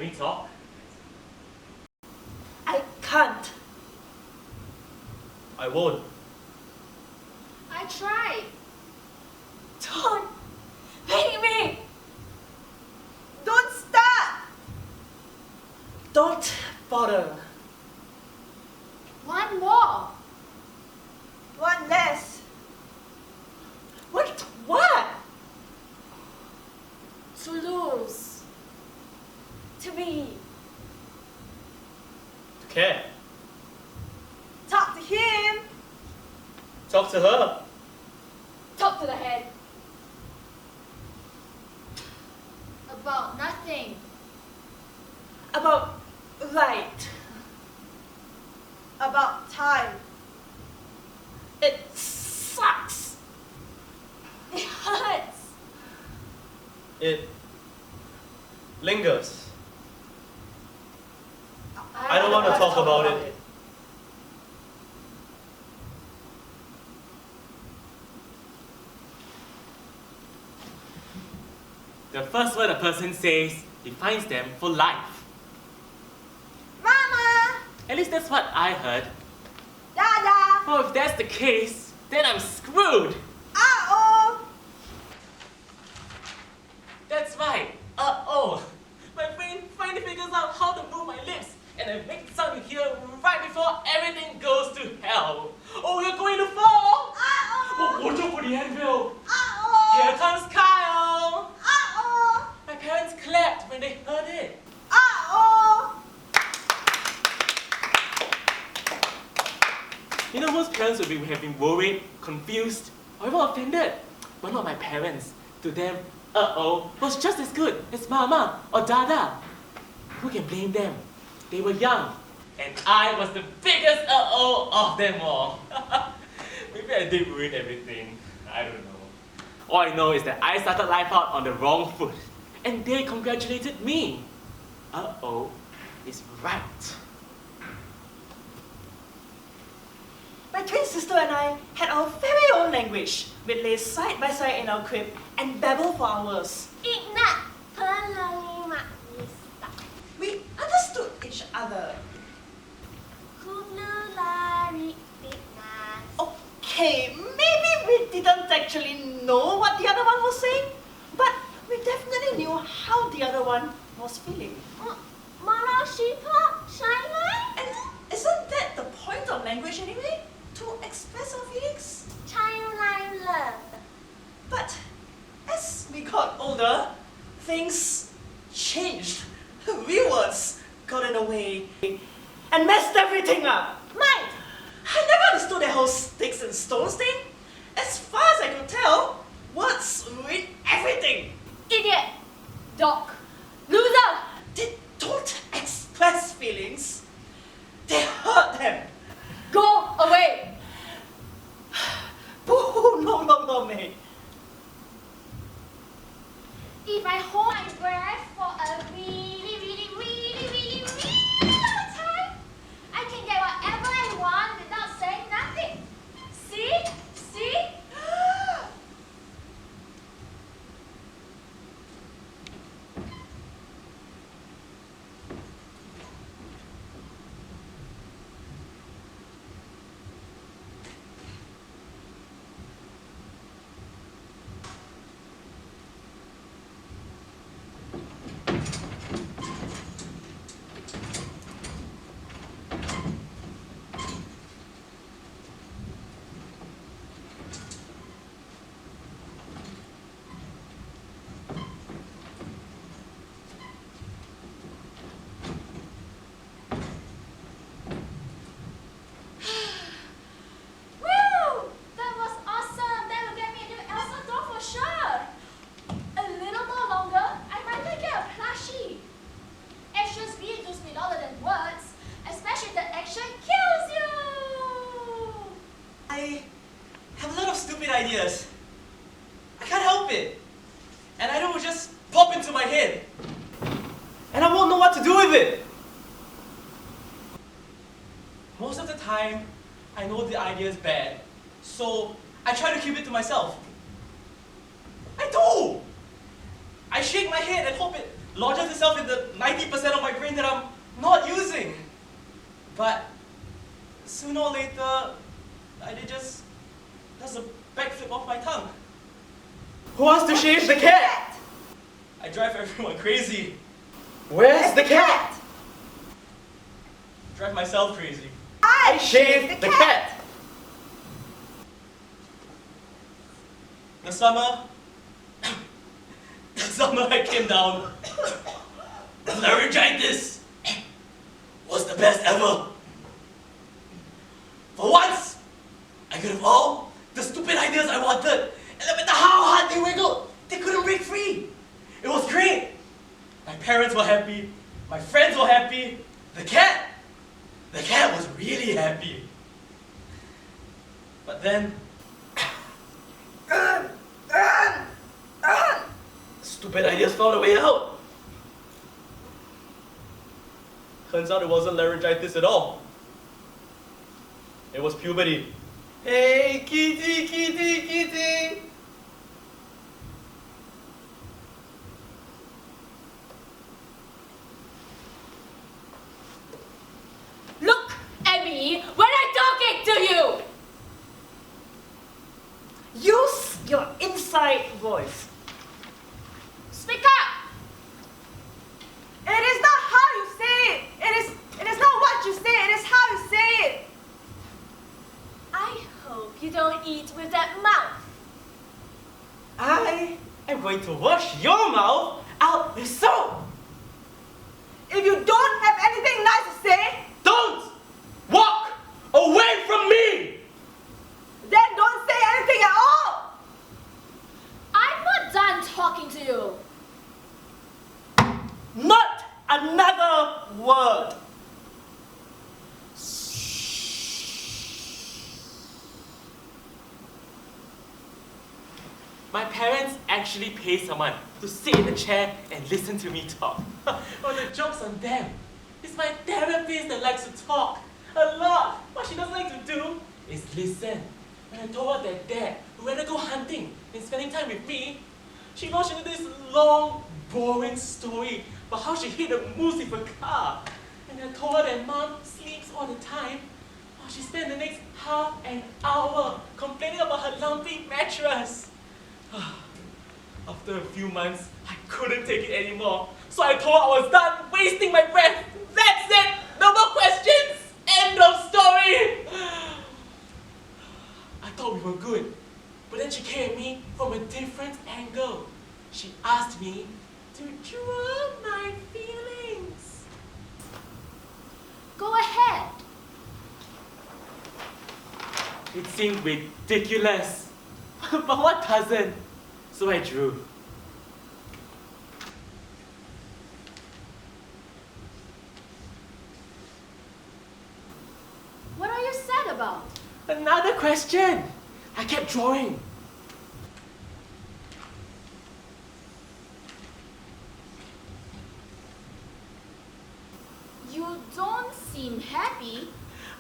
Can we talk? I can't. I won't. I tried. Don't make me. Don't start. Don't bother. One more. One less. What? To lose. To be. To care. Talk to him. Talk to her. Talk to the head. About nothing. About light. About time. It sucks. It hurts. It lingers. I don't want to talk about it. The first word a person says defines them for life. Mama! At least that's what I heard. Dada! Oh, if that's the case, then I'm screwed. Uh-oh! That's right. Uh-oh. My brain finally figures out how to move my lips, and I make the sound you hear right before everything goes to hell. Oh, you're going to fall! Uh-oh! Oh, watch out for the anvil! Uh-oh! Here comes Kyle! Uh-oh! My parents clapped when they heard it. Uh-oh! You know, most parents would have been worried, confused, or even offended. But not my parents. To them, uh-oh was just as good as mama or dada. Who can blame them? They were young. And I was the biggest uh-oh of them all. Maybe I did ruin everything. I don't know. All I know is that I started life out on the wrong foot. And they congratulated me. Uh-oh is right. My twin sister and I had our very own language. We'd lay side by side in our crib and babble for hours. Ingat penerima lista. We understood each other. Kulu lari fitness. Okay, maybe we didn't actually know what the other one was saying, but we definitely knew how the other one was feeling. Mana shipa shine And isn't that the point of language anyway? To express our feelings? Childline love. But as we got older, things changed. We words got in the way and messed everything up. Mine. I never understood that whole sticks and stones thing. As far as I could tell, words ruin everything. Idiot. Dog. Loser. They don't express feelings. They hurt them. Go away. Boo, no, mate. If I hold my breath for a really long time, I can get whatever I want without saying nothing. See? See? Woo! That was awesome. That will get me a new Elsa doll for sure. A little more longer, I might even get a plushie. Actions do speak louder than words, especially the action kills you. I have a lot of stupid ideas. I can't help it. And I don't just pop into my head. And I won't know what to do with it. Most of the time, I know the idea is bad. So I try to keep it to myself. I do! I shake my head and hope it lodges itself in the 90% of my brain that I'm not using. But sooner or later, it just does a backflip off my tongue. Who wants to shave the cat? I drive everyone crazy. Where's the cat? Drive myself crazy. I shaved the cat. The summer I came down, laryngitis was the best ever. For once, I could have all the stupid ideas I wanted, and no matter how hard they wiggled, they couldn't break free. It was great. My parents were happy, my friends were happy, the cat was really happy. But then, stupid ideas found a way out. Turns out it wasn't laryngitis at all. It was puberty. Hey, kitty, kitty, kitty. Look at me when I'm talking to you! Use your inside voice. Speak up! It is not how you say it. It is not what you say. It is how you say it. I hope you don't eat with that mouth. I am going to wash your mouth out with soap. If you don't have anything nice to say, Don't walk away from me! then don't say anything at all. I'm not done talking to you. Not another word. My parents actually pay someone to sit in a chair and listen to me talk. Oh, the joke's on them. It's my therapist that likes to talk a lot. What she doesn't like to do is listen. When I told her that Dad would rather go hunting than spending time with me, she launched into this long, boring story about how she hit a moose with a car. And I told her that Mom sleeps all the time. Oh, she spent the next half an hour complaining about her lumpy mattress. After a few months, I couldn't take it anymore. So I told her I was done wasting my breath. That's it! No more questions! End of story! I thought we were good. But then she came at me from a different angle. She asked me to draw my feelings. Go ahead. It seemed ridiculous. But what doesn't? So I drew. What are you sad about? Another question. I kept drawing. You don't seem happy.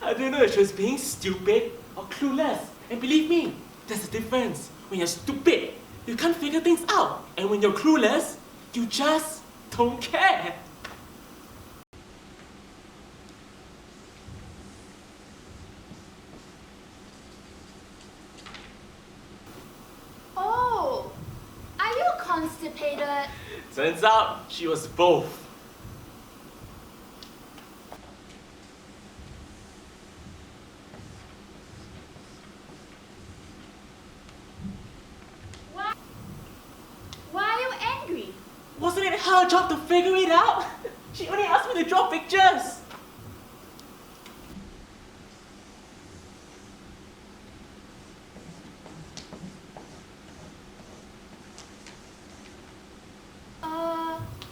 I didn't know if she was being stupid or clueless. And believe me, there's a difference. When you're stupid, you can't figure things out. And when you're clueless, you just don't care. Oh, are you constipated? Turns out she was both. Why are you angry? Wasn't it her job to figure it out? She only asked me to draw pictures.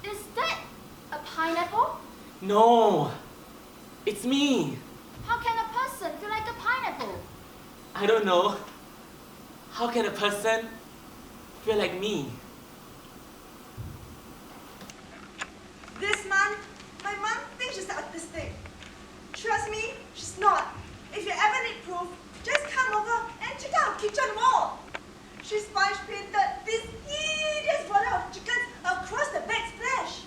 Is that a pineapple? No, it's me. How can a person feel like a pineapple? I don't know. How can a person feel like me? This month, my mom thinks she's autistic. Trust me, she's not. If you ever need proof, just come over and check out kitchen wall. She sponge painted this hideous border of chickens across the bed splash.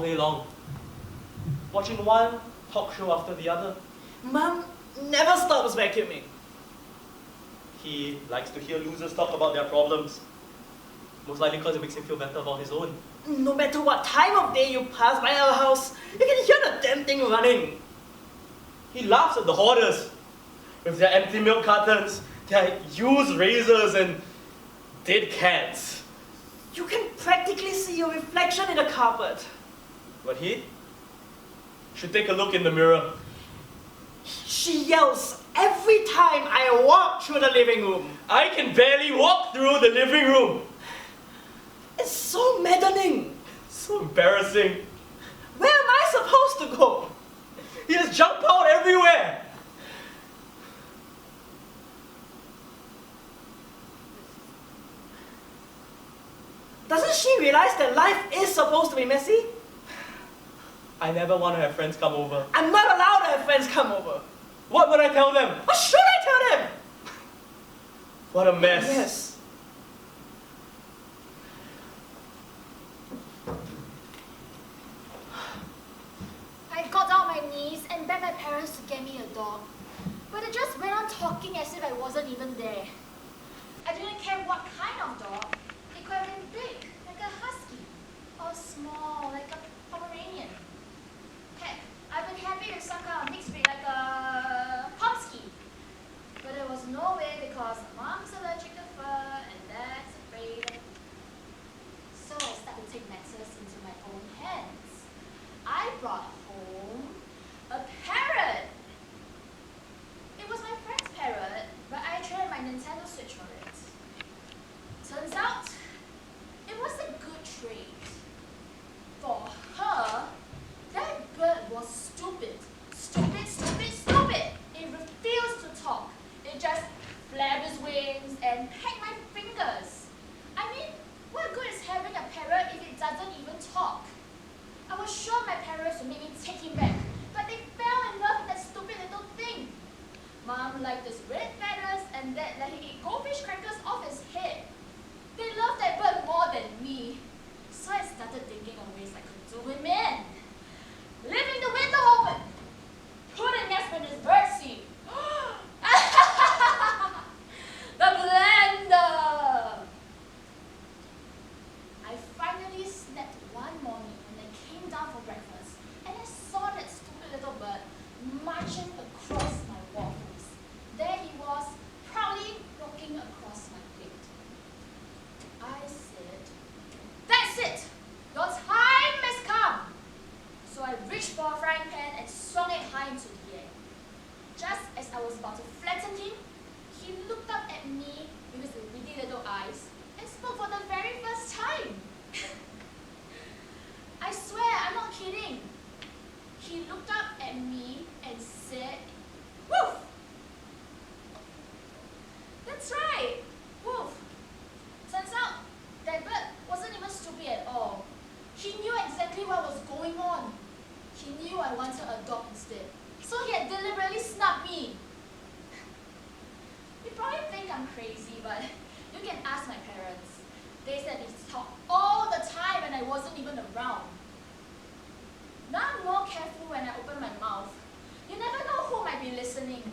day long, watching one talk show after the other. Mom never stops vacuuming. He likes to hear losers talk about their problems. Most likely because it makes him feel better about his own. No matter what time of day you pass by our house, you can hear the damn thing running. He laughs at the hoarders with their empty milk cartons, their used razors and dead cats. You can practically see your reflection in the carpet. But he should take a look in the mirror. She yells every time I walk through the living room. I can barely walk through the living room. It's so maddening. So embarrassing. Where am I supposed to go? He has junk out everywhere. Doesn't she realize that life is supposed to be messy? I never want to have friends come over. I'm not allowed to have friends come over. What would I tell them? What should I tell them? What a mess. Yes. I got down on my knees and begged my parents to get me a dog. But they just went on talking as if I wasn't even there. I didn't care what kind of dog. It could have been big, like a husky, or small, like a Pomeranian. Heck, I've been happy with some kind of mixed breed, like a Pomsky. But there was no way because mom's allergic to fur and dad's afraid. So I started to take matters into my own hands. I brought home a parrot. It was my friend's parrot, but I traded my Nintendo Switch for it. Turns out, it was a good trade. For her, that bird was stupid. Stupid, stupid, stupid. It refused to talk. It just flapped its wings and pecked my fingers. I mean, what good is having a parrot if it doesn't even talk? I was sure my parents would make me take him back, but they fell in love with that stupid little thing. Mom liked his red feathers and Dad let him eat goldfish crackers off his head. They loved that bird more than me. So I started thinking of ways I could do him in. Leaving the window open. Put a nest in his birdseed. The blender! I finally slept one morning when I came down for breakfast and I saw that stupid little bird marching across my waffles. There he was, proudly walking across my plate. I said, "That's it! Your time has come!" So I reached for a frying pan and swung it high into the air. Just as I was about to flatten him, he looked up at me with his beady little eyes and spoke for the very first time. I swear, I'm not kidding. He looked up at me and said, "Woof!" That's right, woof. Turns out, that bird wasn't even stupid at all. He knew exactly what was going on. He knew I wanted a dog instead. So he had deliberately snubbed me. You probably think I'm crazy, but you can ask my parents. They said they talked all the time and I wasn't even around. Now I'm more careful when I open my mouth. You never know who might be listening.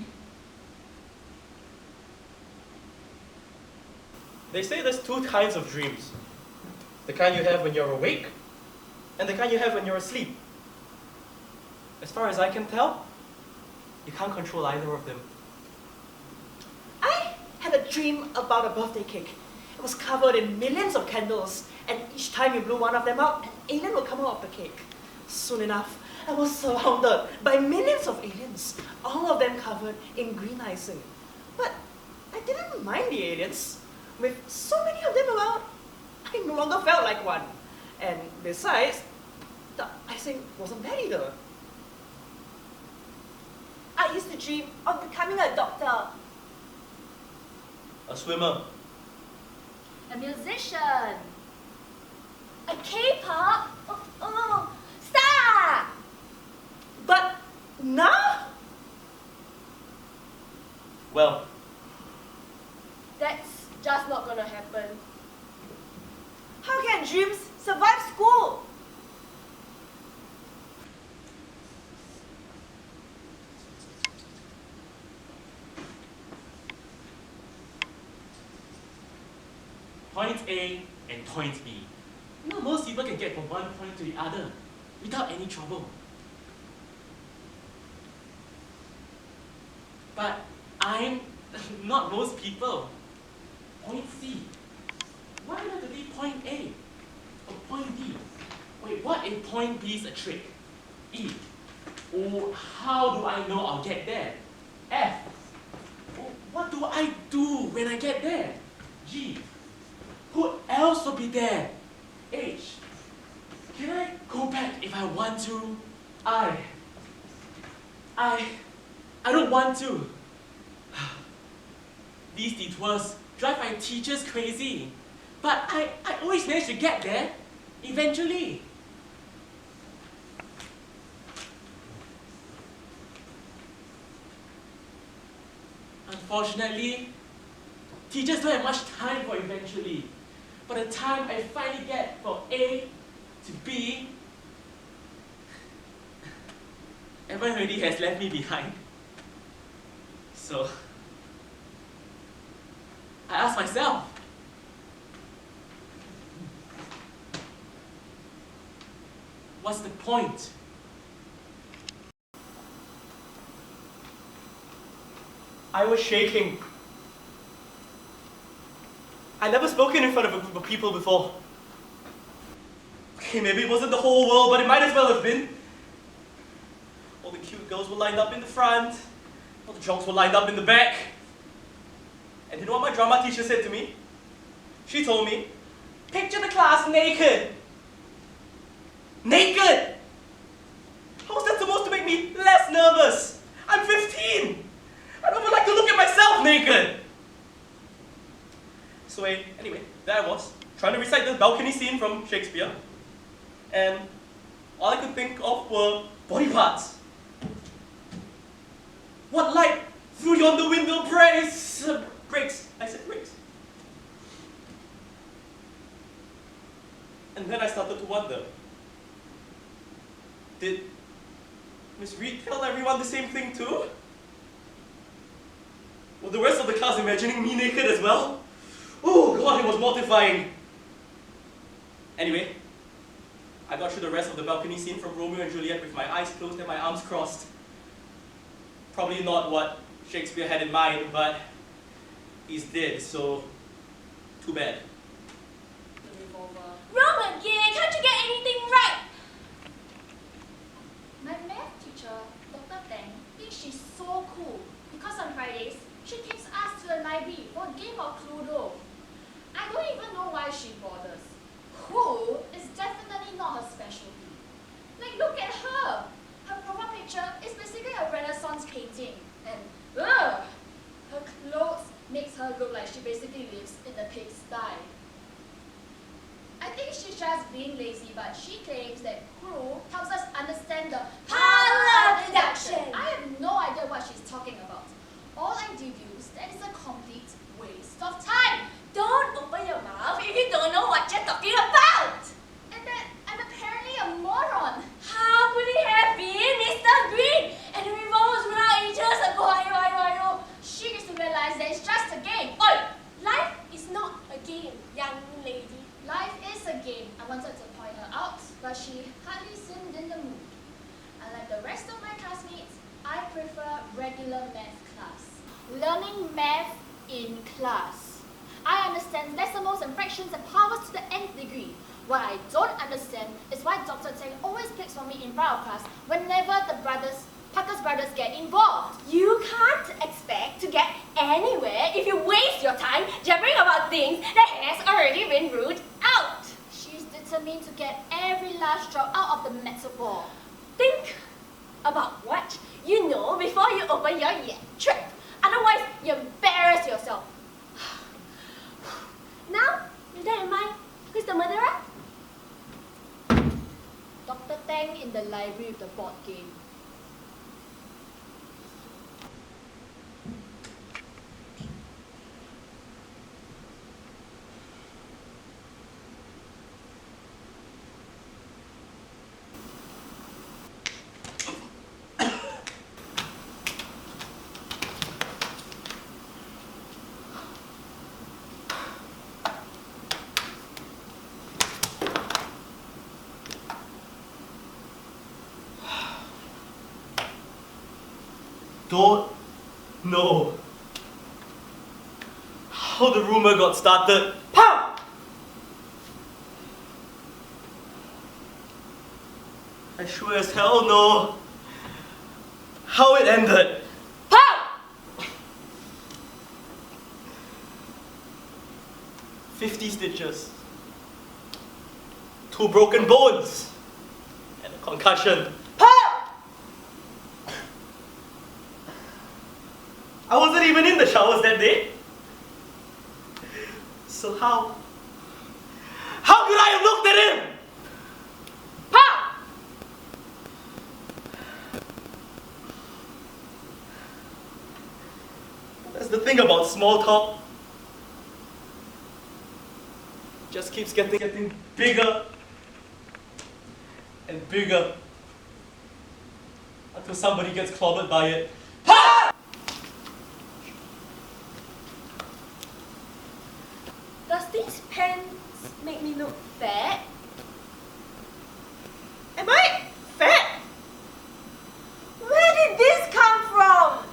They say there's two kinds of dreams. The kind you have when you're awake, and the kind you have when you're asleep. As far as I can tell, you can't control either of them. I had a dream about a birthday cake. It was covered in millions of candles, and each time you blew one of them out, an alien would come out of the cake. Soon enough, I was surrounded by millions of aliens, all of them covered in green icing. But I didn't mind the aliens. With so many of them around, I no longer felt like one. And besides, the icing wasn't bad either. I used to dream of becoming a doctor. A swimmer. A musician. A K-pop? Oh, star! But now, Well, That's just not gonna happen. how can dreams survive school? point A and point B. You know, most people can get from one point to the other without any trouble. But I'm not most people. Point C. Why not to be point A or point B? Wait, what if point B is a trick? E. Oh, how do I know I'll get there? F. Oh, what do I do when I get there? G. Who else will be there? H. Can I go back if I want to? I don't want to. These detours drive my teachers crazy. But I always manage to get there, eventually. Unfortunately, teachers don't have much time for eventually. By the time I finally get from A to B, everyone already has left me behind. So, I asked myself, what's the point? I was shaking. I'd never spoken in front of a group of people before. Okay, maybe it wasn't the whole world, but it might as well have been. All the cute girls were lined up in the front. All the jocks were lined up in the back. And you know what my drama teacher said to me? She told me, picture the class naked. Naked! How was that supposed to make me less nervous? I'm 15! I don't even like to look at myself naked! So anyway, there I was, trying to recite the balcony scene from Shakespeare. And all I could think of were body parts. What light through yonder window breaks? Breaks. I said breaks. And then I started to wonder, did Miss Reed tell everyone the same thing too? Were the rest of the class imagining me naked as well? Oh God, it was mortifying. Anyway, I got through the rest of the balcony scene from Romeo and Juliet with my eyes closed and my arms crossed. Probably not what Shakespeare had in mind, but he's dead, so too bad. Wrong again! Can't you get anything right? My math teacher, Dr. Tang, thinks she's so cool because on Fridays, she takes us to the library for a game of Cluedo. I don't even know why she bothers. Cool is definitely not her specialty. Like, look at her! Her profile picture is basically a Renaissance painting. And, ugh! Her clothes makes her look like she basically lives in a pigsty. I think she's just being lazy, but she claims that Clue helps us understand the power of deduction. I have no idea what she's talking about. All I deduce that is a complete waste of time. Don't open your mouth if you don't know what you're talking about! And that I'm apparently a moron. How could it have been Mr. Green? And the revolves without ages ago, ayo. She needs to realize that it's just a game. Oi! Life is not a game, young lady. Life is a game. I wanted to point her out, but she hardly seemed in the mood. Unlike the rest of my classmates, I prefer regular math class. Learning math in class. I understand decimals and fractions and powers to the nth degree. What I don't understand is why Dr. Tang always picks on me in front of class whenever the Parker's brothers get involved. You can't expect to get anywhere if you waste your time jabbering about things that has already been ruled out. She's determined to get every last drop out of the metaphor. Think about what you know before you open your trap. Otherwise, you embarrass yourself. Now, with that in mind, who's the murderer? Dr. Tang in the library with the board game. don't know how the rumor got started. Pow! I sure as hell know how it ended. Pow! 50 stitches, 2 broken bones, and a concussion. Pow! I wasn't even in the showers that day. So how could I have looked at him? Pow! That's the thing about small talk. Just keeps getting bigger and bigger until somebody gets clobbered by it. Does these pants make me look fat? Am I fat? Where did this come from?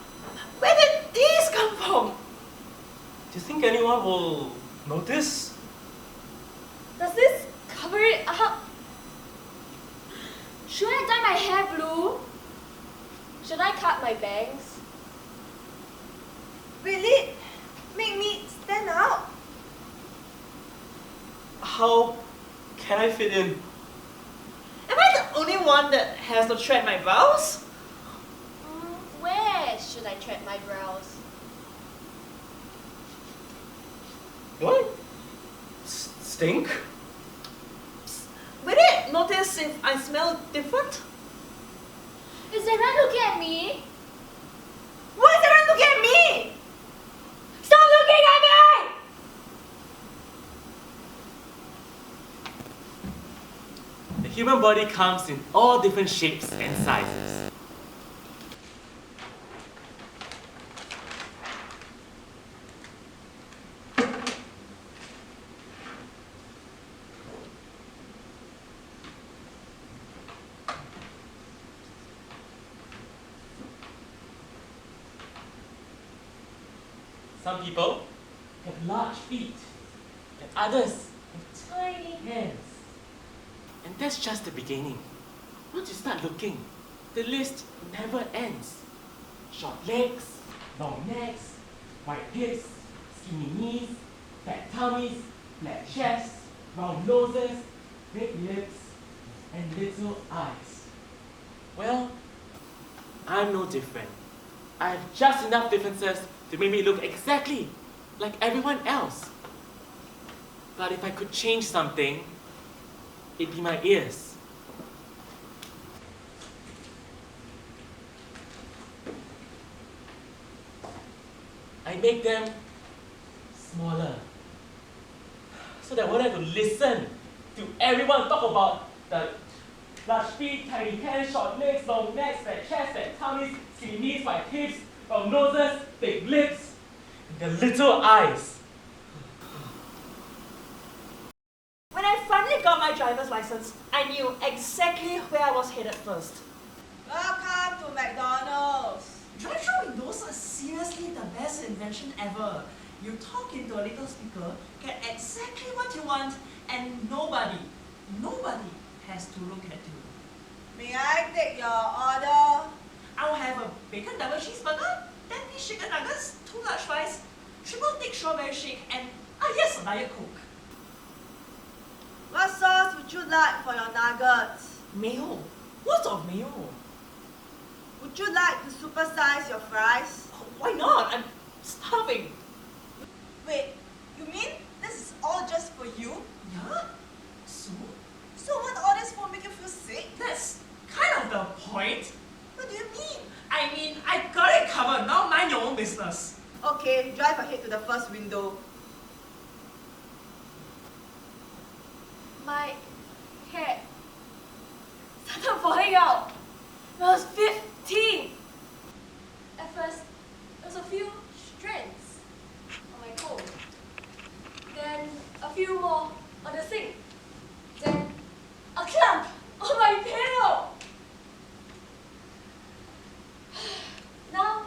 Where did these come from? Do you think anyone will notice? Does this cover it up? Should I dye my hair blue? Should I cut my bangs? Will it make me stand out? How can I fit in? Am I the only one that has to thread my brows? Where should I thread my brows? What? Stink? Will it notice if I smell different? Is everyone looking at me? Why is everyone looking at me? Stop looking at me! The human body comes in all different shapes and sizes. Some people have large feet, and others have tiny hands. And that's just the beginning. Once you start looking, the list never ends. Short legs, long necks, wide hips, skinny knees, fat tummies, flat chests, round noses, big lips, and little eyes. Well, I'm no different. I have just enough differences to make me look exactly like everyone else. But if I could change something, it'd be my ears. I make them smaller so that I won't have to listen to everyone talk about the large feet, tiny hands, short legs, long necks, fat chests, fat tummies, skinny knees, wide hips, round noses, big lips, and their little eyes. When I finally got my driver's license, I knew exactly where I was headed first. Welcome to McDonald's. Drive-through windows are seriously the best invention ever. You talk into a little speaker, get exactly what you want, and nobody has to look at you. May I take your order? I'll have a bacon double cheeseburger, 10-piece chicken nuggets, 2 large fries, triple thick strawberry shake, and yes, a Diet Coke. What sauce would you like for your nuggets? Mayo? What's of mayo? Would you like to supersize your fries? Why not? I'm starving. Wait, you mean this is all just for you? Yeah? So? So what orders won't make you feel sick? That's kind of the point. What do you mean? I mean, I got it covered. Now mind your own business. Okay, drive ahead to the first window. My hair started falling out when I was 15. At first, there was a few strands on my comb. Then a few more on the sink. Then a clump on my pillow. Now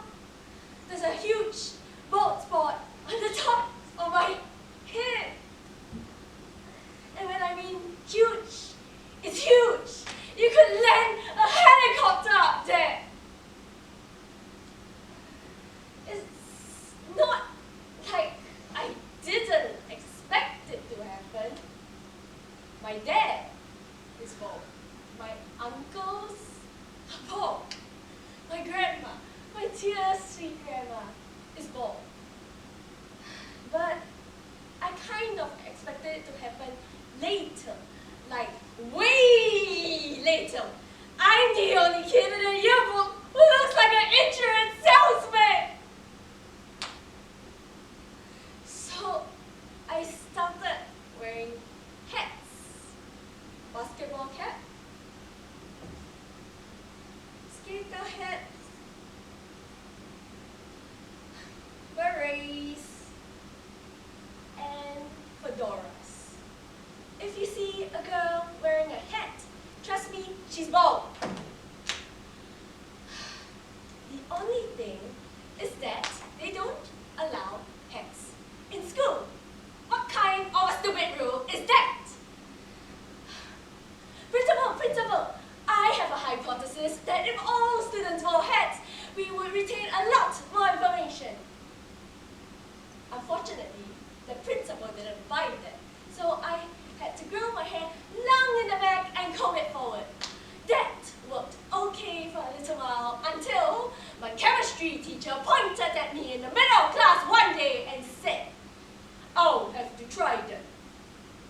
Oh, my grandma, my dear sweet grandma, is bald. But I kind of expected it to happen later, like way later. I'm the only kid in the yearbook who looks like an insurance salesman. So I started wearing hats. Basketball cap, skater hat, berets, and fedoras. If you see a girl wearing a hat, trust me, she's bald. The only thing is that they don't allow hats in school. What kind of a stupid rule is that? Principal, I have a hypothesis that if all students wore hats, we would retain a lot more information. Unfortunately, the principal didn't buy that, so I had to grow my hair long in the back and comb it forward. That worked okay for a little while until my chemistry teacher pointed at me in the middle of class one day and said, "I'll have to try that."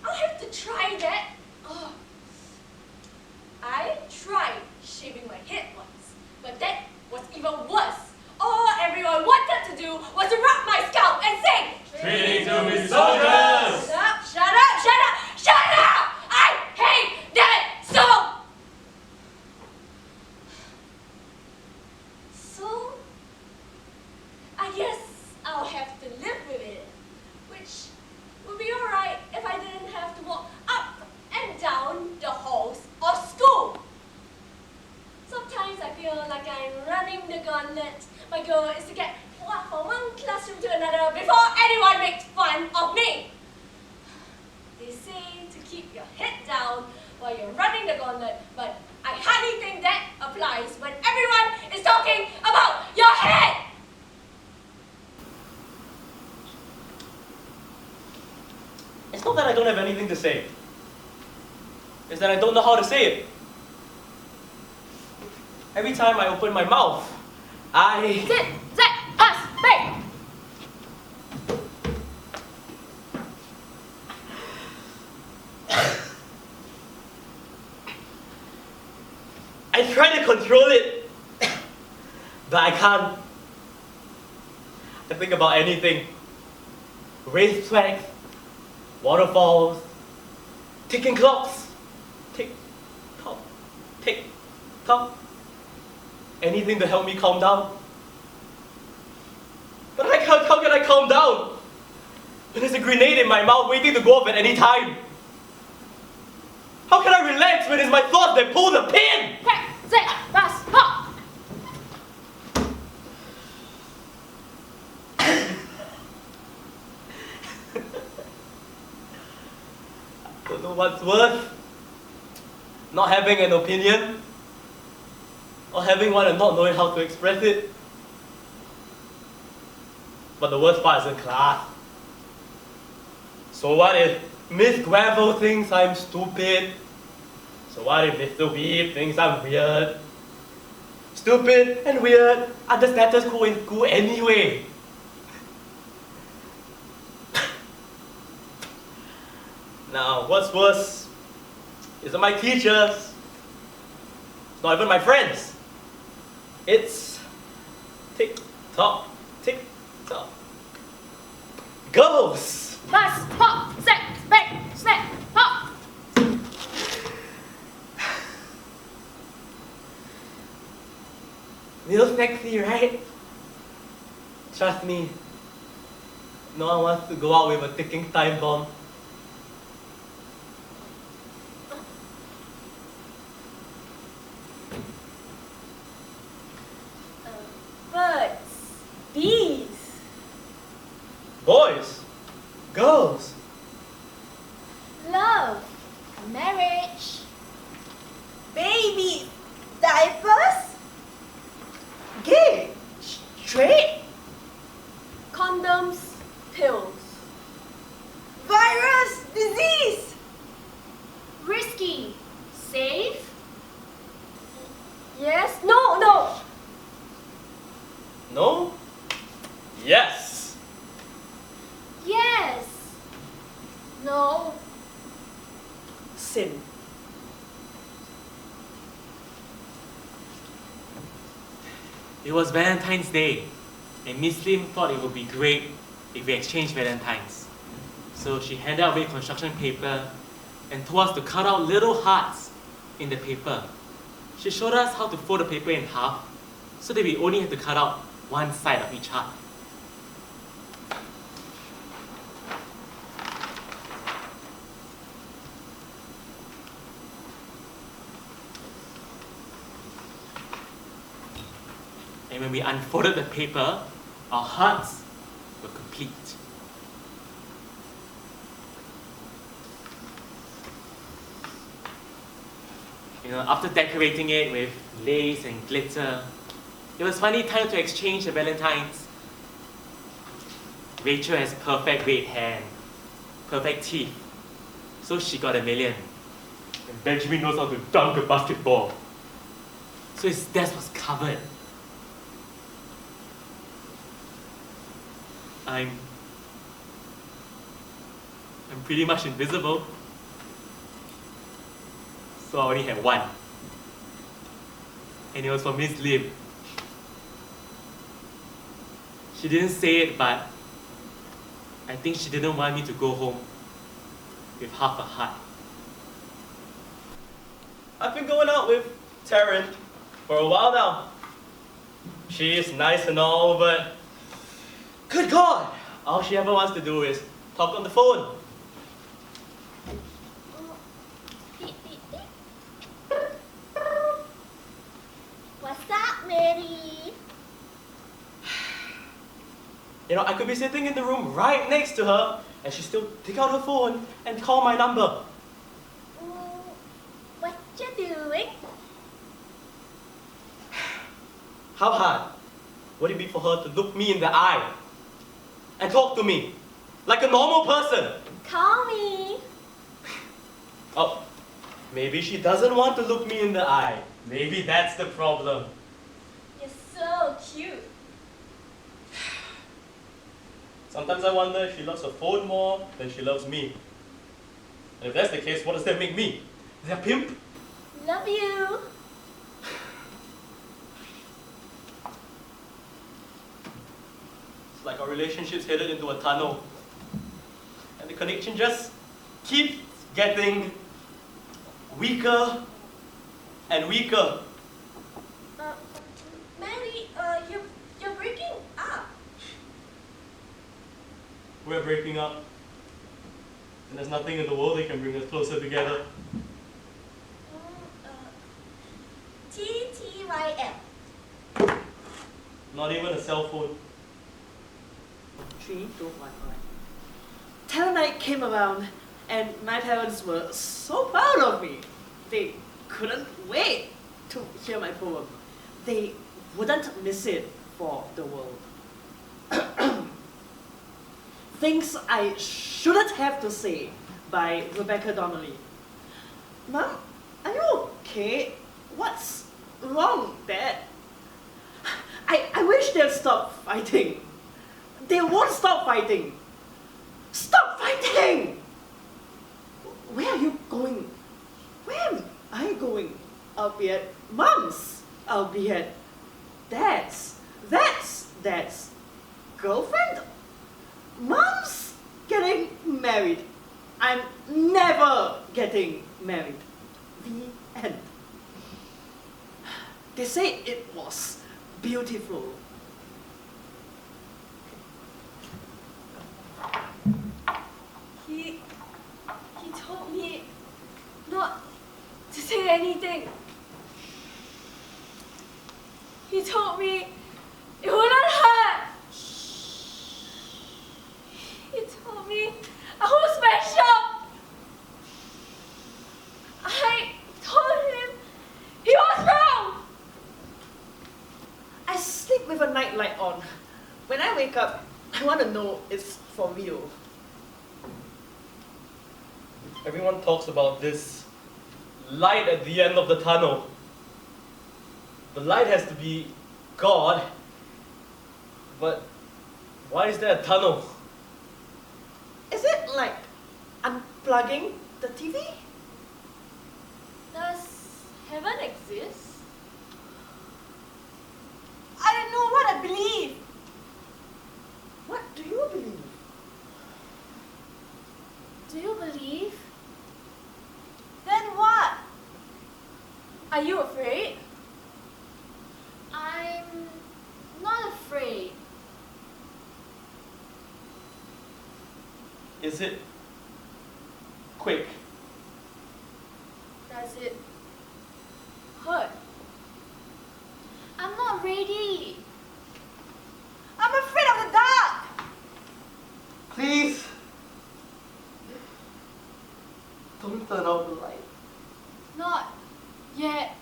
I'll have to try that? Oh. I tried shaving my head once, but that was even worse. All everyone wanted to do was to rub my scalp and sing, "Training to be soldiers!" Shut up! I hate that song! So, I guess I'll have to live with it, which would be alright if I didn't have to walk up and down the halls of school. Sometimes I feel like I'm running the gauntlet. My goal is to get walk from one classroom to another before anyone makes fun of me. They say to keep your head down while you're running the gauntlet, but I hardly think that applies when everyone is talking about your head. It's not that I don't have anything to say. It's that I don't know how to say it. Every time I open my mouth, I... Sit, us, back. I try to control it, but I can't. I think about anything. Racetracks, waterfalls, ticking clocks, tick, tock. Anything to help me calm down. But how can I calm down when there's a grenade in my mouth waiting to go off at any time? How can I relax when it's my thoughts that pull the pin? Don't know what's worse. Not having an opinion, or having one and not knowing how to express it. But the worst part is in class. So what if Miss Gravel thinks I'm stupid? So what if Mr. Weeb thinks I'm weird? Stupid and weird are the status quo in school anyway. Now, what's worse isn't my teachers. It's not even my friends. It's tick-tock, tick-tock. Girls! Bus, hop, snap, hop. Real sexy, right? Trust me, no one wants to go out with a ticking time bomb. Birds, bees, Boys, girls, love, marriage, Baby, diapers, gay, straight, condoms, pills. virus. Yes? No, no. No? Yes. Yes. No. Sin. It was Valentine's Day, and Miss Lim thought it would be great if we exchanged Valentines. So she handed away construction paper and told us to cut out little hearts in the paper. She showed us how to fold the paper in half so that we only had to cut out one side of each heart. And when we unfolded the paper, our hearts were complete. You know, after decorating it with lace and glitter, it was finally time to exchange the Valentines. Rachel has perfect red hair, perfect teeth, so she got $1 million. And Benjamin knows how to dunk a basketball, so his desk was covered. I'm pretty much invisible, so I only had one, and it was for Miss Lim. She didn't say it, but I think she didn't want me to go home with half a heart. I've been going out with Taryn for a while now. She is nice and all, but good God, all she ever wants to do is talk on the phone. What's up, Mary? You know, I could be sitting in the room right next to her, and she still take out her phone and call my number. What you doing? How hard would it be for her to look me in the eye and talk to me like a normal person? Call me. Oh, maybe she doesn't want to look me in the eye. Maybe that's the problem. You're so cute. Sometimes I wonder if she loves her phone more than she loves me. And if that's the case, what does that make me? Is that a pimp? Love you. It's like our relationship's headed into a tunnel. And the connection just keeps getting weaker and weaker. Mary, you're breaking up. We're breaking up. And there's nothing in the world that can bring us closer together. TTYL. Not even a cell phone. 3, 2, 1, alright. Talent night came around, and my parents were so proud of me. They couldn't wait to hear my poem. They wouldn't miss it for the world. Things I Shouldn't Have to Say by Rebecca Donnelly. Mom, are you okay? What's wrong, Dad? I wish they'd stop fighting. They won't stop fighting. Stop fighting! Where are you going? Where am I going? I'll be at Mom's. I'll be at Dad's. That's Dad's girlfriend. Mom's getting married. I'm never getting married. The end. They say it was beautiful. He told me not to say anything. He told me it wouldn't hurt. He told me I was special. I told him he was wrong. I sleep with a nightlight on. When I wake up, I want to know it's for real. Everyone talks about this light at the end of the tunnel. The light has to be God. But why is there a tunnel? Is it like unplugging the TV? Does heaven exist? I don't know what I believe. What do you believe? Do you believe? Then what? Are you afraid? I'm not afraid. Is it quick? Does it hurt? I'm not ready. I'm afraid of the dark. Please, don't turn off the light. Not yet.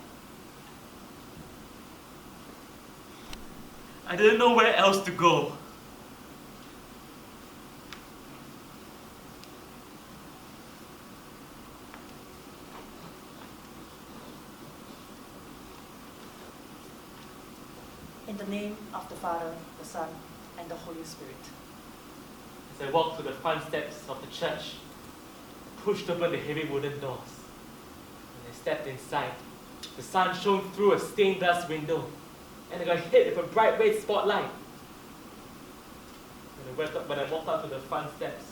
I didn't know where else to go. In the name of the Father, the Son, and the Holy Spirit. As I walked to the front steps of the church, I pushed open the heavy wooden doors. When I stepped inside, the sun shone through a stained glass window, and I got hit with a bright red spotlight. When I walked up to the front steps,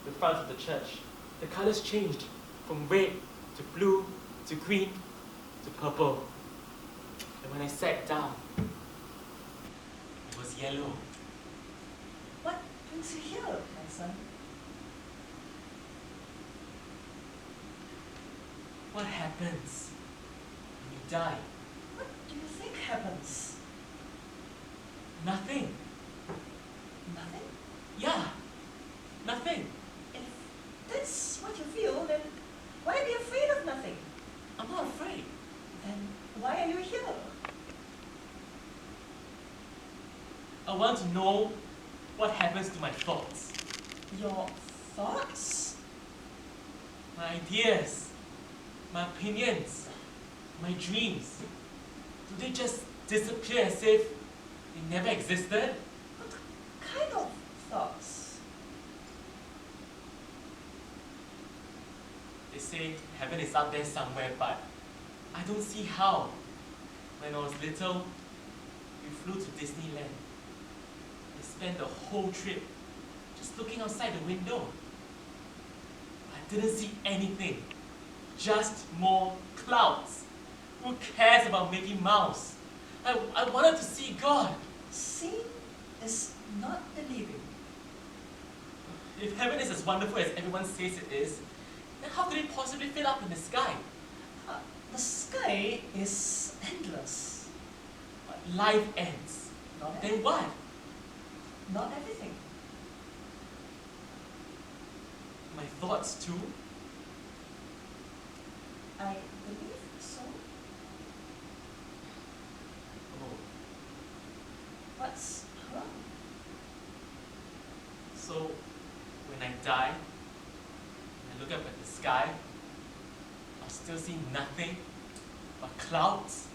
the front of the church, the colors changed from red to blue to green to purple. And when I sat down, it was yellow. What brings you here, my son? What happens when you die? What do you think happens? Nothing. Nothing? Yeah, nothing. If that's what you feel, then why be afraid of nothing? I'm not afraid. Then why are you here? I want to know what happens to my thoughts, Your thoughts? my ideas, my opinions, my dreams. Do they just disappear as if they never existed? What kind of thoughts? They say heaven is out there somewhere, but I don't see how. When I was little, we flew to Disneyland. I spent the whole trip just looking outside the window. I didn't see anything, just more clouds. Who cares about Mickey Mouse? I wanted to see God. Seeing is not believing. If heaven is as wonderful as everyone says it is, then how could it possibly fit up in the sky? The sky is endless. But life ends. Not, Then what? not everything. My thoughts too? I believe so. Oh, What's wrong? so when I die, and I look up at the sky, I'll still see nothing but clouds?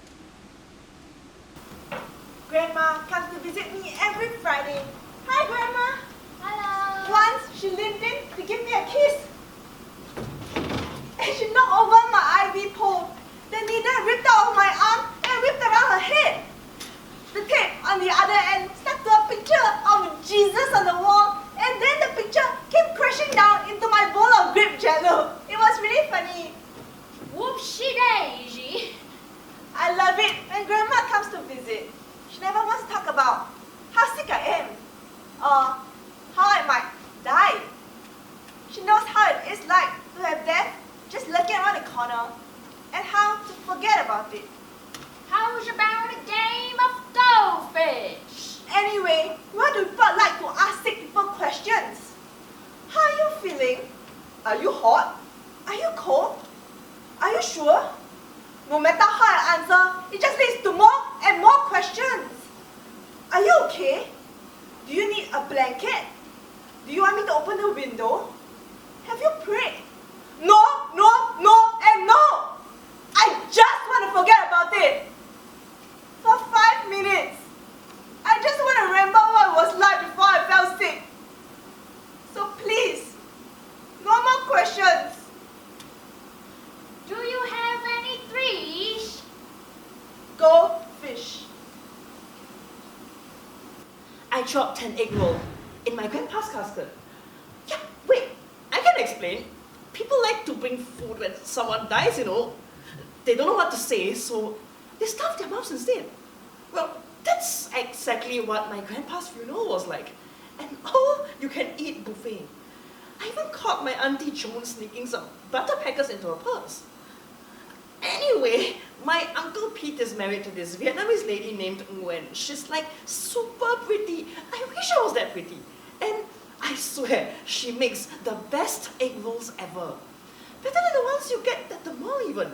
Grandma comes to visit me every Friday. Hi, Grandma. Hello. Once she leaned in to give me a kiss. And she knocked over my ivy pole. The needle ripped out of my arm and whipped around her head. The tape on the other end stuck to a picture of Jesus on the wall, and then the picture came crashing down into my bowl of grape jello. It was really funny. Whoopsie daisy. I love it when Grandma comes to visit. She never wants to talk about how sick I am or how I might die. She knows how it is like to have death just lurking around the corner and how to forget about it. How's about a game of goldfish? Anyway, why do people like to ask sick people questions? How are you feeling? Are you hot? Are you cold? Are you sure? No matter how I answer, it just leads to more and more questions. Are you okay? Do you need a blanket? Do you want me to open the window? Have you prayed? No, no, no, and no! I just want to forget about it! dropped an egg roll in my grandpa's casket. Yeah, wait, I can explain. People like to bring food when someone dies, you know. They don't know what to say, so they stuff their mouths instead. Well, that's exactly what my grandpa's funeral was like. An all-you-can-eat buffet. I even caught my Auntie Joan sneaking some butter packers into her purse. Anyway, my Uncle Pete is married to this Vietnamese lady named Nguyen. She's like super pretty. I wish I was that pretty. And I swear, she makes the best egg rolls ever. Better than the ones you get at the mall even.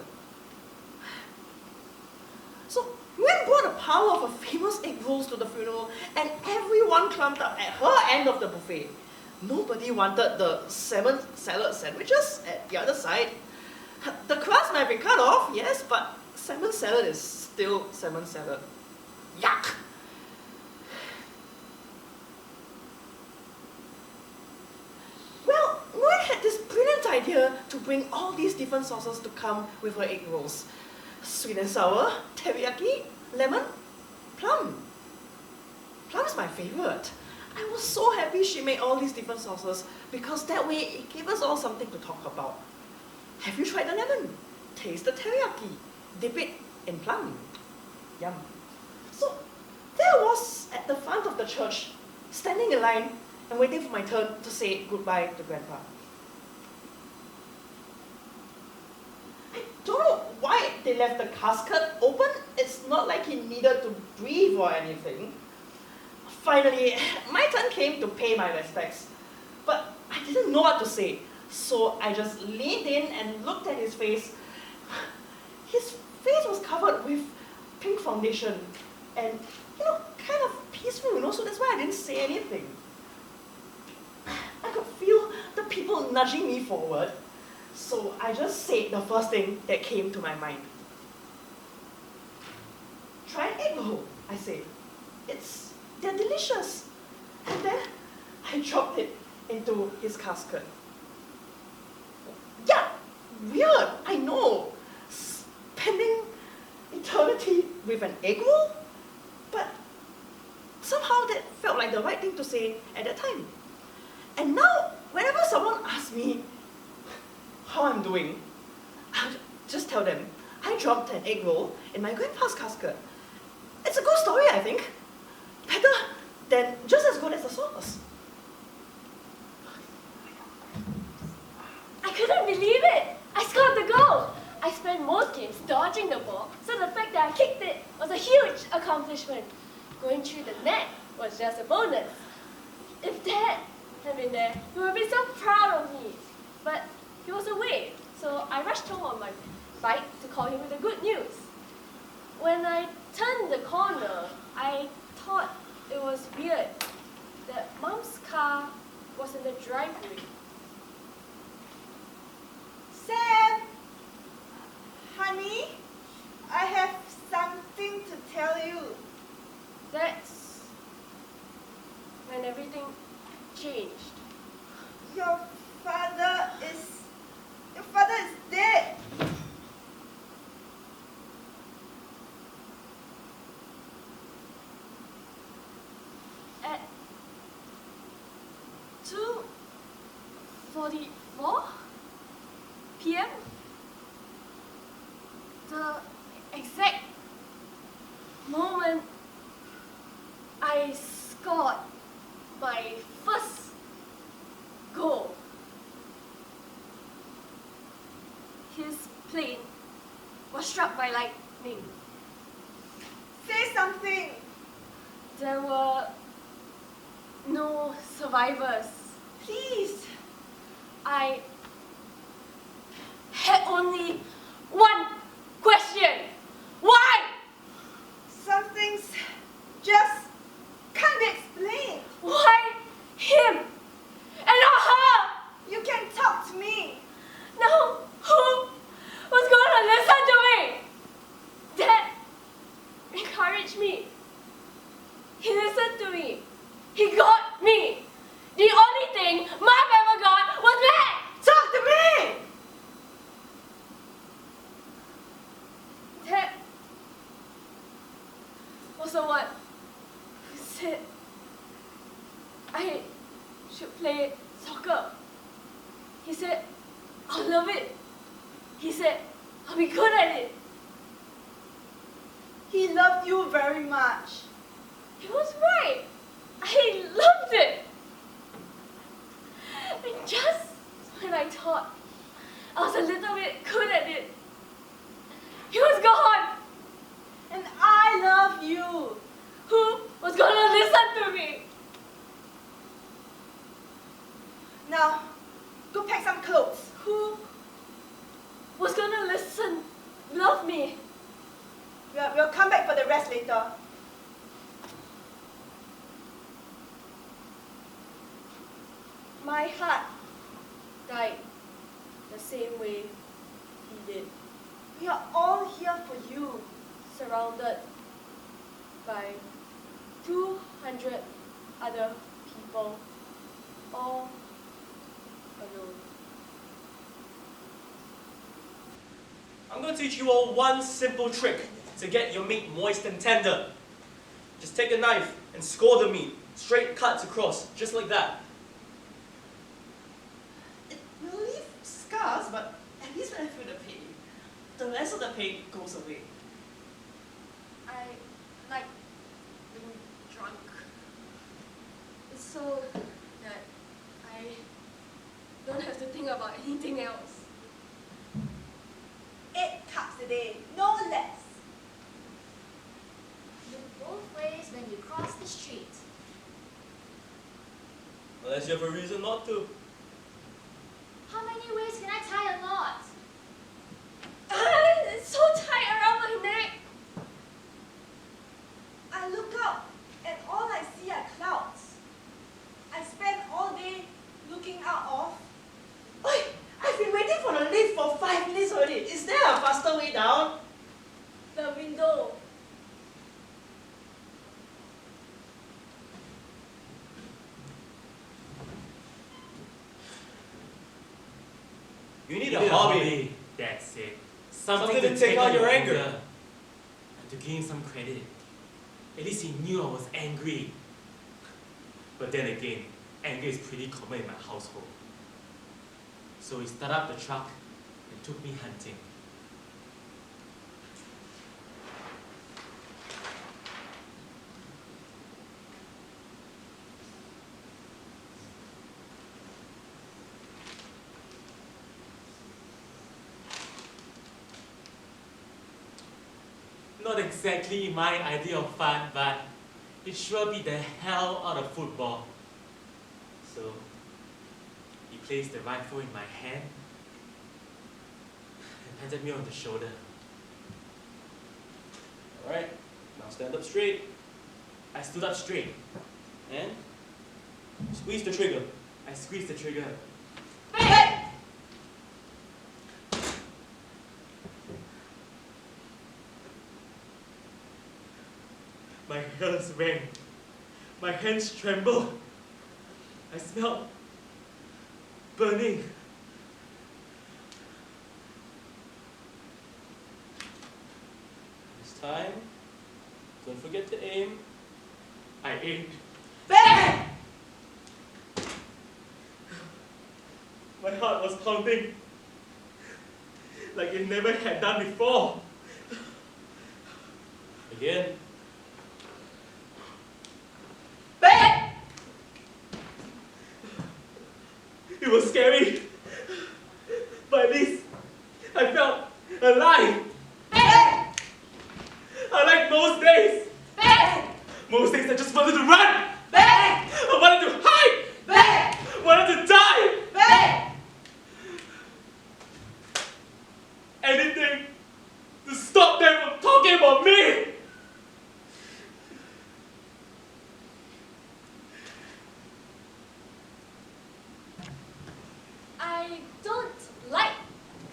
So, Nguyen brought a pile of her famous egg rolls to the funeral and everyone clumped up at her end of the buffet. Nobody wanted the salmon salad sandwiches at the other side. The crust might have been cut off, yes, but salmon salad is still salmon salad. Yuck! Well, Nguyen had this brilliant idea to bring all these different sauces to come with her egg rolls. Sweet and sour, teriyaki, lemon, plum. Plum is my favorite. I was so happy she made all these different sauces because that way it gave us all something to talk about. Have you tried the lemon? Taste the teriyaki. Dip it in plum. Yum. So there I was at the front of the church, standing in line and waiting for my turn to say goodbye to Grandpa. I don't know why they left the casket open. It's not like he needed to breathe or anything. Finally, my turn came to pay my respects. But I didn't know what to say. So I just leaned in and looked at his face. His face was covered with pink foundation and, kind of peaceful, so that's why I didn't say anything. I could feel the people nudging me forward, so I just said the first thing that came to my mind. Try an egg roll, I said. They're delicious. And then I dropped it into his casket. Yeah, weird, I know. Spending eternity with an egg roll? But somehow that felt like the right thing to say at that time. And now, whenever someone asks me how I'm doing, I'll just tell them, I dropped an egg roll in my grandpa's casket. It's a good story, I think. Better than just as good as the sauce. I couldn't believe it! I scored the goal! I spent most games dodging the ball, so the fact that I kicked it was a huge accomplishment. Going through the net was just a bonus. If Dad had been there, he would be so proud of me. But he was away, so I rushed home on my bike to call him with the good news. When I turned the corner, I thought it was weird that Mom's car was in the driveway. Sam! Honey, I have something to tell you. That's when everything changed. Your father is dead. At 2:44 p.m., the exact moment I scored my first goal, his plane was struck by lightning. Say something. There were no survivors. Please. I had only one question. Why? Some things just can't be explained. Why him and not her? You can talk to me. No, who was going to listen to me? Dad encouraged me. He listened to me. He got me. The only thing Mom ever got was that. Talk to me. Dad was the one who said I should play soccer. He said, I'll love it. He said, I'll be good at it. He loved you very much. He was right. I loved it. And just when I thought I was a little bit good at it, he was gone. And I love you. Who was gonna listen to me? Now, go pack some clothes. Who was gonna love me? We'll come back for the rest later. My heart died the same way he did, We are all here for you. surrounded by 200 other people, all alone. I'm going to teach you all one simple trick to get your meat moist and tender. Just take a knife and score the meat, straight cuts across, just like that. It will leave scars, but at least when I feel the pain, the rest of the pain goes away. I like being drunk. It's so that I don't have to think about anything else. 8 cups a day, no less. Look both ways when you cross the street. Unless you have a reason not to. How many ways can I tie a knot? It's so tight around my neck. I look up and all I see are clouds. I spend all day looking out of. Oi, I've been waiting for the lift for 5 minutes already. Is there a faster way down? The window. You need a hobby. That's it. Something to take out your anger. And to give him some credit. At least he knew I was angry. But then again, anger is pretty common in my household. So he started up the truck and took me hunting. Not exactly my idea of fun, but it sure beat the hell out of football. So, he placed the rifle in my hand and patted me on the shoulder. Alright, now stand up straight I stood up straight. and squeeze the trigger. I squeezed the trigger. My ears rang. My hands trembled. I smelled burning. This time, don't forget to aim. I aimed. Bang! My heart was pounding like it never had done before. Again. Bang! It was scary, but at least I felt alive. Bang! Unlike most days. Bang! Most days I just wanted to run. Bang! I wanted to hide. Bang! I wanted to die. Bang! Anything to stop them from talking about me. I don't like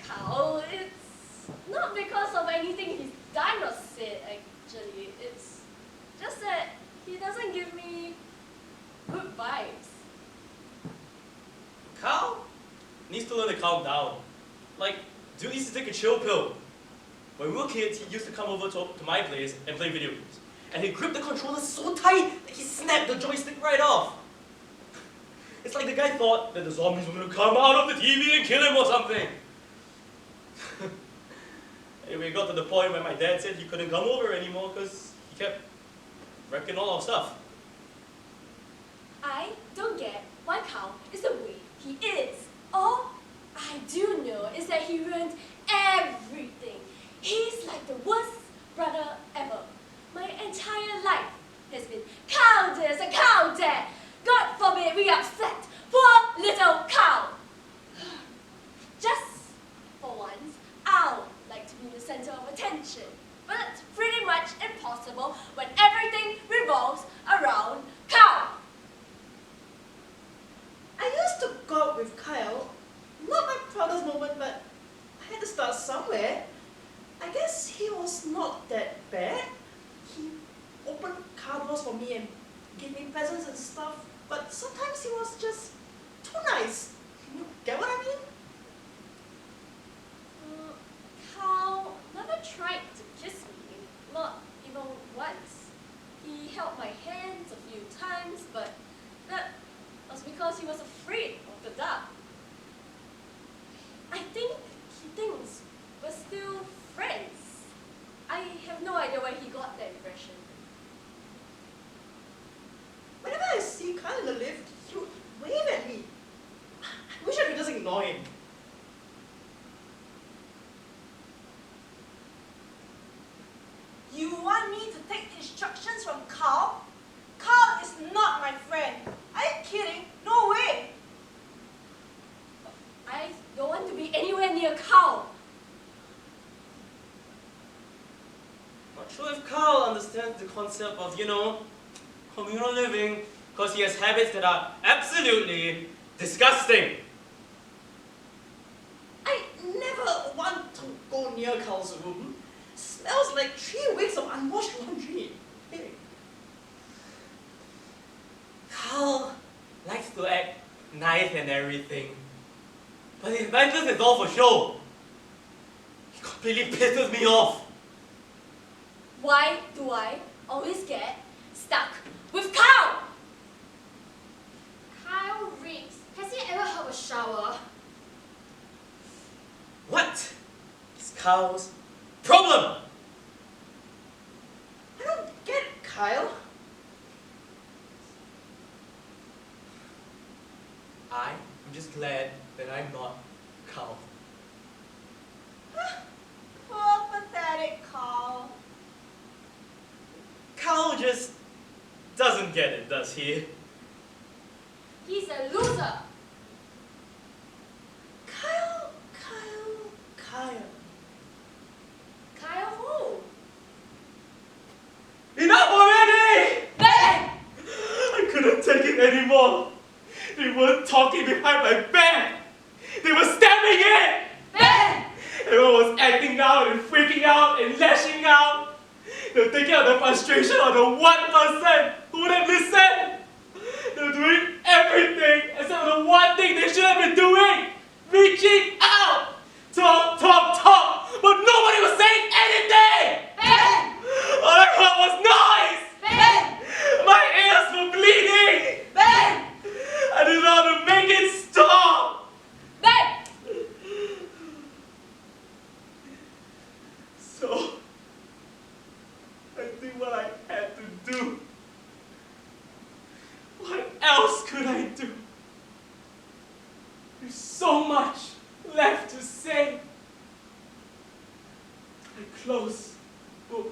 Carl. It's not because of anything he's done or said, actually. It's just that he doesn't give me good vibes. Carl needs to learn to calm down. Like, dude needs to take a chill pill. When we were kids, he used to come over to my place and play video games. And he gripped the controller so tight that he snapped the joystick right off. It's like the guy thought that the zombies were going to come out of the TV and kill him or something. Anyway, it got to the point where my dad said he couldn't come over anymore because he kept wrecking all our stuff. I don't get why Carl is the way he is. All I do know is that he ruined everything. He's like the worst brother ever. My entire life has been cow this and cow that. God forbid we upset poor little cow. Just for once, I'll like to be the center of attention. But it's pretty much impossible when everything revolves around cow. I used to go out with Kyle. Not my proudest moment, but I had to start somewhere. I guess he was not that bad. He opened car doors for me and gave me presents and stuff, but sometimes he was just too nice. You get what I mean? Carl never tried to kiss me, not even once. He held my hands a few times, but that was because he was afraid of the dark. I think he thinks we're still friends. I have no idea where he got that impression. Whenever I see Kyle in the lift, he would wave at me. I wish I could just ignore him. You want me to take instructions from Carl? Carl is not my friend. Are you kidding? No way. I don't want to be anywhere near Carl. Not sure if Carl understands the concept of, communal living, because he has habits that are absolutely disgusting. I never want to go near Kyle's room. Smells like 3 weeks of unwashed laundry. Hey. Carl likes to act nice and everything, but his niceness is all for show. He completely pisses me off. Why do I always get stuck with Carl? Kyle reeks. Has he ever had a shower? What is Carl's problem? I don't get it, Kyle. I'm just glad that I'm not Carl. Poor pathetic Carl. Carl just doesn't get it, does he? He's a loser. Kyle. Kyle who? Enough already! Ben! I couldn't take it anymore. They weren't talking behind my back. They were stabbing it! Ben! Everyone was acting out and freaking out and lashing out. They were taking out the frustration on the one person who wouldn't listen. They were doing everything except for the one thing they should have been doing. Reaching out. Talk. But nobody was saying anything. Ben! All I heard was noise. Ben! My ears were bleeding. Ben! I didn't know how to make it stop. Ben! So, I did what I had to do. What else could I do? There's so much left to say. I close book.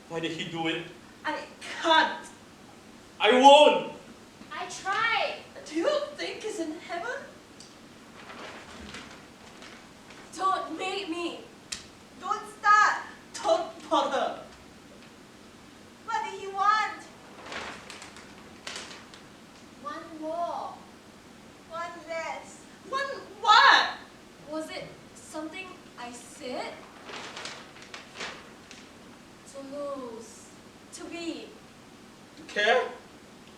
Why did he do it? I can't. I won't! I tried. Do you think he's in heaven? Don't make me. Don't start. Don't bother. What did he want? One more. One less. One what? Was it something I said? To lose To be. To care?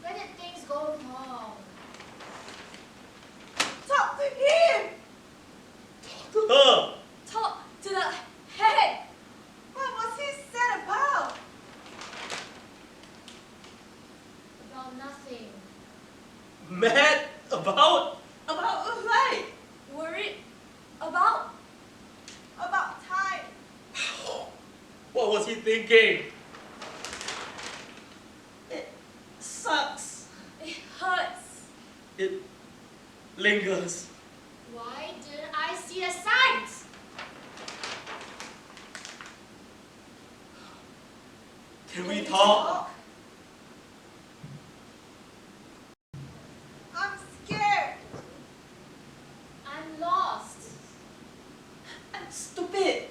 Where did things go wrong? Talk to him! Talk to her! Talk to the head. What was he sad about? About nothing. Mad about? About what? Worried about. About time. What was he thinking? It sucks. It hurts. It lingers. Why didn't I see the signs? Can we talk? I'm scared. I'm lost. I'm stupid.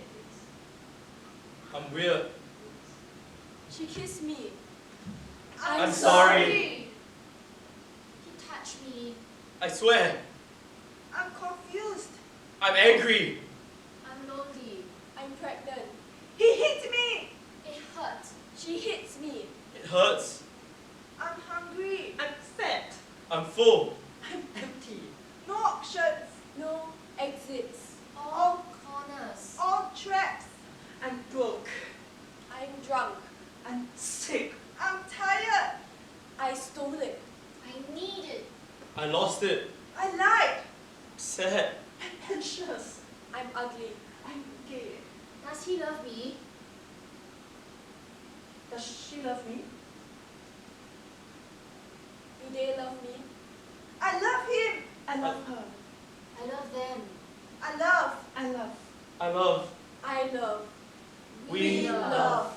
I'm weird. She kissed me. I'm sorry. He touched me. I swear. I'm confused. I'm angry. I'm lonely. I'm pregnant. He hit me. It hurt. She hits me. It hurts. I'm hungry. I'm fat. I'm full. I'm empty. No options. No exits. All corners. All traps. I'm broke. I'm drunk. I'm sick. I'm tired. I stole it. I need it. I lost it. I lied. Sad. I'm anxious. I'm ugly. I'm gay. Does he love me? Does she love me? Do they love me? I love him. I love her. I love them. I love. I love. I love. I love. We love.